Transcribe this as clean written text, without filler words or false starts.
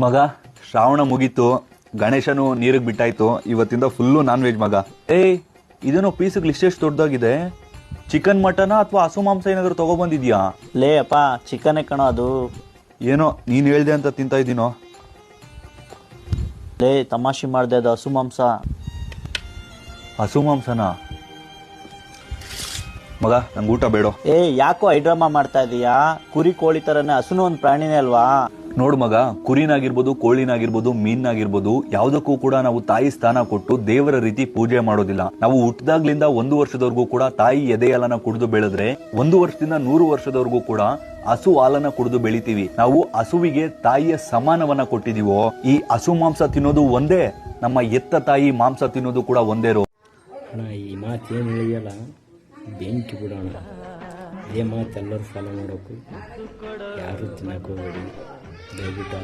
ಮಗ ಶ್ರಾವಣ ಮುಗೀತು, ಗಣೇಶನು ನೀರಿಗೆ ಬಿಟ್ಟಾಯ್ತು, ಇವತ್ತಿಂದ ಫುಲ್ಲು ನಾನ್ ವೆಜ್ ಮಗ. ಇದೇನೋ ಪೀಸ್ಗೆ ಇಷ್ಟೆಷ್ಟು ದೊಡ್ಡದಾಗಿದೆ. ಚಿಕನ್ ಮಟನಾ ಅಥವಾ ಹಸು ಮಾಂಸ ಏನಾದ್ರು ತಗೊಬಂದಿದ್ಯಾ? ಲೇ ಅಪ್ಪ, ಚಿಕನ್ ಕಣೋ ಅದು. ಏನೋ ನೀನು ಹೇಳ್ದೆ ಅಂತ ತಿಂತಾ ಇದ್ದೀನೋ. ಲೇ ತಮಾಷೆ ಮಾಡಿದೆ, ಅದು ಹಸು ಮಾಂಸ. ಹಸು ಮಾಂಸನಾ? ಮಗ ನಂಗೆ ಊಟ ಬೇಡ. ಯಾಕೋ ಐಡ್ರಾಮಾ ಮಾಡ್ತಾ ಇದೀಯಾ? ಕುರಿ ಕೋಳಿ ತರನೇ ಹಸುನು ಒಂದು ಪ್ರಾಣಿನೇ ಅಲ್ವಾ? ನೋಡು ಮಗ, ಕುರಿನಾಗಿರ್ಬೋದು, ಕೋಳಿನಾಗಿರ್ಬೋದು, ಮೀನಾಗಿರ್ಬೋದು, ಯಾವುದಕ್ಕೂ ಕೂಡ ನಾವು ತಾಯಿ ಸ್ಥಾನ ಕೊಟ್ಟು ದೇವರ ರೀತಿ ಪೂಜೆ ಮಾಡೋದಿಲ್ಲ. ನಾವು ಹುಟ್ಟಿದಾಗ್ಲಿಂದ 1 ವರ್ಷದವರೆಗೂ ಕೂಡ ತಾಯಿ ಎದೆ ಹಾಲನ್ನ ಕುಡಿದು ಬೆಳೆದ್ರೆ 1 ವರ್ಷದಿಂದ 100 ವರ್ಷದವರೆಗೂ ಕೂಡ ಹಸು ಹಾಲನ್ನ ಕುಡಿದು ಬೆಳಿತೀವಿ. ನಾವು ಹಸುವಿಗೆ ತಾಯಿಯ ಸಮಾನವನ್ನ ಕೊಟ್ಟಿದೀವೋ. ಈ ಹಸು ಮಾಂಸ ತಿನ್ನೋದು ಒಂದೇ, ನಮ್ಮ ಎತ್ತ ತಾಯಿ ಮಾಂಸ ತಿನ್ನೋದು ಕೂಡ ಒಂದೇ ರೋ. ಈ ಮಾತೇನು ಹೇಳಿಯಲ್ಲ, ಬೆಂಕಿ ಬಿಡೋಣ. ಇದೇ ಮಾತು ಎಲ್ಲರೂ ಫಾಲೋ ಮಾಡೋಕು. ಯಾರು ತಿನ್ನಕ್ಕೆ ಹೋಗಬೇಡಿ ದಯವಿಟ್ಟು.